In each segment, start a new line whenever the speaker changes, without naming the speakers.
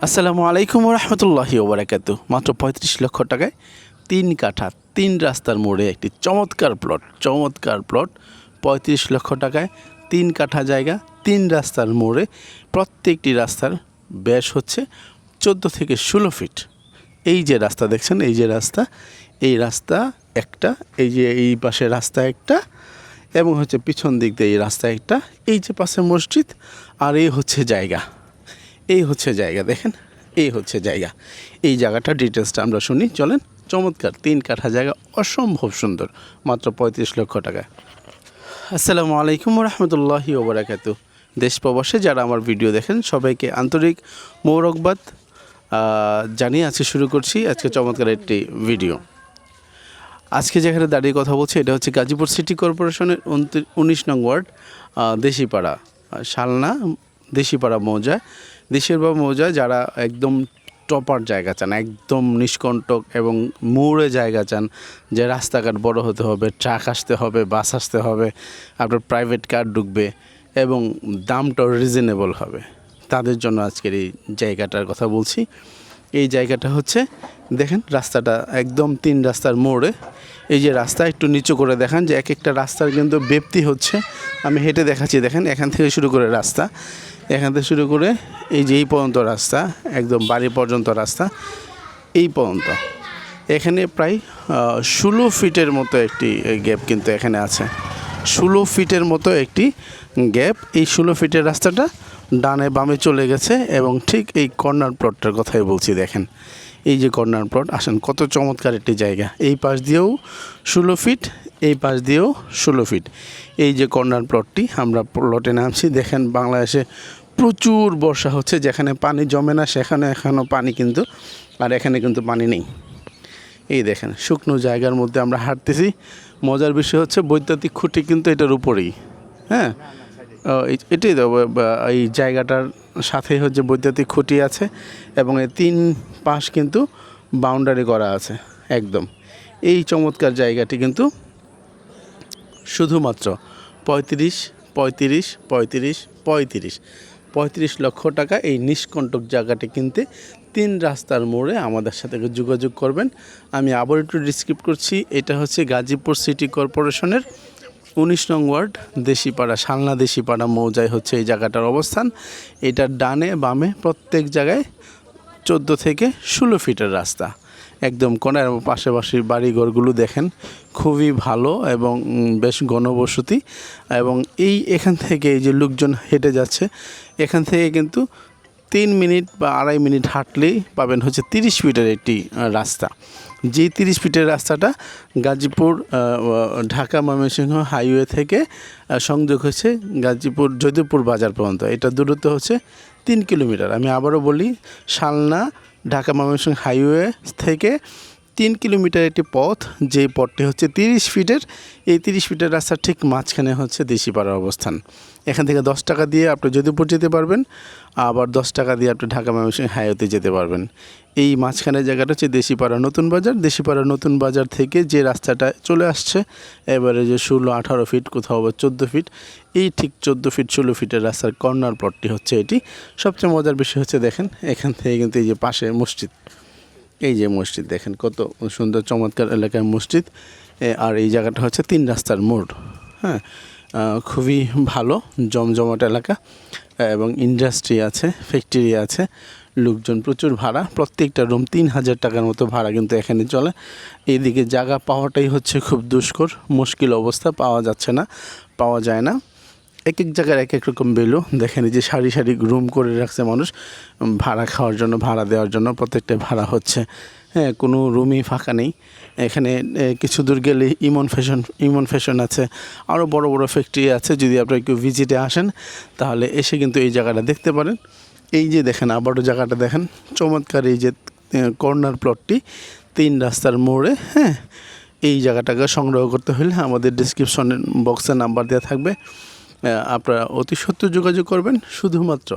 আসসালামু আলাইকুম রহমতুল্লাহি ওবরাকাতু। মাত্র ৩৫ লক্ষ টাকায় ৩ কাঠা ৩ রাস্তার মোড়ে একটি চমৎকার প্লট ৩৫ লক্ষ টাকায় ৩ কাঠা জায়গা ৩ রাস্তার মোড়ে। প্রত্যেকটি রাস্তার ব্যাস হচ্ছে ১৪ থেকে ১৬ ফিট। এই যে রাস্তা দেখছেন, এই রাস্তা একটা, এই যে এই পাশে রাস্তা একটা, এবং হচ্ছে পিছন দিক দিয়ে এই রাস্তা একটা, এই যে পাশে মসজিদ, আর এই হচ্ছে জায়গা, দেখেন, এই হচ্ছে জায়গা। এই জায়গাটার ডিটেলসটা আমরা শুনি, চলেন। চমৎকার ৩ কাঠা জায়গা, অসম্ভব সুন্দর, মাত্র ৩৫ লক্ষ টাকা। আসসালামু আলাইকুম রহমতুল্লাহি ওবরাকাতু। দেশ প্রবাসে যারা আমার ভিডিও দেখেন সবাইকে আন্তরিক মোবারকবাদ জানিয়ে আজকে শুরু করছি আজকে চমৎকার একটি ভিডিও। আজকে যেখানে দাঁড়িয়ে কথা বলছি এটা হচ্ছে গাজীপুর সিটি কর্পোরেশনের ১৯ নং ওয়ার্ড, দেশিপাড়া, শালনা দেশিপাড়া মৌজা। দেশিপাড়া মৌজা যারা একদম টপার জায়গা চান, একদম নিষ্কণ্টক এবং মোড়ে জায়গা চান, যে রাস্তাঘাট বড় হতে হবে, ট্রাক আসতে হবে, বাস আসতে হবে, আপনার প্রাইভেট কার ঢুকবে এবং দামটাও রিজনেবল হবে, তাদের জন্য আজকের এই জায়গাটার কথা বলছি। এই জায়গাটা হচ্ছে দেখেন, রাস্তাটা একদম ৩ রাস্তার মোড়ে। এই যে রাস্তা একটু নিচু করে দেখান, যে এক একটা রাস্তার কিন্তু ব্যাপ্তি হচ্ছে, আমি হেঁটে দেখাচ্ছি। দেখেন, এখান থেকে শুরু করে রাস্তা, এখান থেকে শুরু করে এই যে এই পর্যন্ত রাস্তা, একদম বাড়ি পর্যন্ত রাস্তা, এই পর্যন্ত। এখানে প্রায় ১৬ ফিটের মতো একটি গ্যাপ কিন্তু এখানে আছে, ১৬ ফিটের মতো একটি গ্যাপ। এই ১৬ ফিটের রাস্তাটা ডানে বামে চলে গেছে, এবং ঠিক এই কর্নার প্লটটার কথাই বলছি। দেখেন, এই যে কর্নার প্লট, আসেন, কত চমৎকার একটি জায়গা। এই পাশ দিয়েও ১৬ ফিট, এই পাশ দিয়েও ১৬ ফিট। এই যে কর্নার প্লটটি, আমরা প্লটে নামছি। দেখেন, বাংলাদেশে প্রচুর বর্ষা হচ্ছে, যেখানে পানি জমে না সেখানে এখনও পানি, কিন্তু আর এখানে কিন্তু পানি নেই। এই দেখেন, শুকনো জায়গার মধ্যে আমরা হাঁটতেছি। মজার বিষয় হচ্ছে বৈদ্যুতিক খুঁটি কিন্তু এটার উপরেই, হ্যাঁ, এটাই তো এই জায়গাটার সাথে হচ্ছে বৈদ্যুতিক খুঁটি আছে, এবং এই ৩ পাশ কিন্তু বাউন্ডারি করা আছে একদম। এই চমৎকার জায়গাটি কিন্তু শুধুমাত্র ৩৫ লক্ষ টাকা। এই নিষ্কণ্টক জায়গাটি কিনতে ৩ রাস্তার মোড়ে আমাদের সাথে যোগাযোগ করবেন। আমি আবার একটু ডিসক্রিপ্ট করছি। এটা হচ্ছে গাজীপুর সিটি কর্পোরেশনের ১৯ নং ওয়ার্ড, দেশিপাড়া, শালনা দেশিপাড়া মৌজায় হচ্ছে এই জায়গাটার অবস্থান। এটার ডানে বামে প্রত্যেক জায়গায় ১৪ থেকে ১৬ ফিটের রাস্তা, একদম কোণার, এবং পাশাপাশি বাড়িঘরগুলো দেখেন খুবই ভালো এবং বেশ ঘনবসতি। এবং এখান থেকে এই যে লোকজন হেঁটে যাচ্ছে, এখান থেকে কিন্তু ৩ মিনিট বা ২.৫ মিনিট হাঁটলেই পাবেন হচ্ছে ৩০ ফিটের একটি রাস্তা। যে ৩০ ফিটের রাস্তাটা গাজীপুর ঢাকা ময়মনসিংহ হাইওয়ে থেকে সংযোগ হচ্ছে গাজীপুর যদুপুর বাজার পর্যন্ত। এটা দূরত্ব হচ্ছে ৩ কিলোমিটার। আমি আবারও বলি, শালনা ঢাকা ময়মনসিংহ হাইওয়ে থেকে ৩ কিলোমিটার একটি পথ, যে পথটি হচ্ছে ৩০ ফিটের। এই ৩০ ফিটের রাস্তার ঠিক মাঝখানে হচ্ছে দেশিপাড়ার অবস্থান। এখান থেকে ১০ টাকা দিয়ে আপনি যদুপুর যেতে পারবেন, আবার 10 টাকা দিয়ে আপনি ঢাকা ময়মনসিংহ হাইওয়েতে যেতে পারবেন। এই মাঝখানের জায়গাটা হচ্ছে দেশিপাড়া নতুন বাজার। দেশিপাড়া নতুন বাজার থেকে যে রাস্তাটা চলে আসছে এবারে, যে ১৬-১৮ ফিট, কোথাও বা ১৪ ফিট, এই ঠিক ১৪ ফিট ১৬ ফিটের রাস্তার কর্নার প্লটটি হচ্ছে এটি। সবচেয়ে মজার বিষয় হচ্ছে দেখেন, এখান থেকে কিন্তু এই যে পাশে মসজিদ, এই যে মসজিদ দেখেন, কত সুন্দর চমৎকার এলাকার মসজিদ। আর এই জায়গাটা হচ্ছে ৩ রাস্তার মোড়, হ্যাঁ, খুবই ভালো জমজমাট এলাকা, এবং ইন্ডাস্ট্রি আছে, ফ্যাক্টরি আছে, লোকজন প্রচুর, ভাড়া প্রত্যেকটা রুম ৩,০০০ টাকার মতো ভাড়া কিন্তু এখানে চলে। এইদিকে জায়গা পাওয়াটাই হচ্ছে খুব দুষ্কর, মুশকিল অবস্থা, পাওয়া যায় না। এক এক জায়গার এক এক রকম ভ্যালু। দেখেন, এই যে সারি সারি রুম করে রাখছে মানুষ ভাড়া খাওয়ার জন্য, ভাড়া দেওয়ার জন্য, প্রত্যেকটা ভাড়া হচ্ছে, হ্যাঁ, কোনো রুমই ফাঁকা নেই। এখানে কিছু দূর গেলে ইমন ফ্যাশন আছে, আরও বড় বড় ফ্যাক্টরি আছে। যদি আপনারা কেউ ভিজিটে আসেন তাহলে এসে কিন্তু এই জায়গাটা দেখতে পারেন। এই যে দেখেন, আবারও জায়গাটা দেখেন, চমৎকার। এই যে কর্নার প্লটটি ৩ রাস্তার মোড়ে, হ্যাঁ, এই জায়গাটাকে সংগ্রহ করতে হলে আমাদের ডিসক্রিপশনের বক্সে নাম্বার দেওয়া থাকবে, আপনারা অতি সত্বর যোগাযোগ করবেন। শুধুমাত্র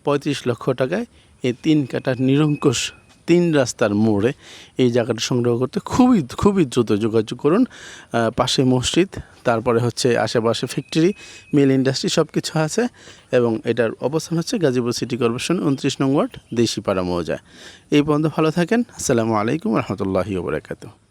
৩৫ লক্ষ টাকায় এই 3 কাঠার নিরঙ্কুশ তিন রাস্তার মোড়ে এই জায়গাটা সংগ্রহ করতে খুবই দ্রুত যোগাযোগ করুন। পাশে মসজিদ, তারপরে হচ্ছে আশেপাশে ফ্যাক্টরি, মিল ইন্ডাস্ট্রি সব কিছু আছে এবং এটার অবস্থান হচ্ছে গাজীপুর সিটি কর্পোরেশন 29 নং ওয়ার্ড, দেশিপাড়া মৌজা। এই পর্যন্ত ভালো থাকেন। আসসালামু আলাইকুম রহমতুল্লাহি ওয়া বারাকাতুহু।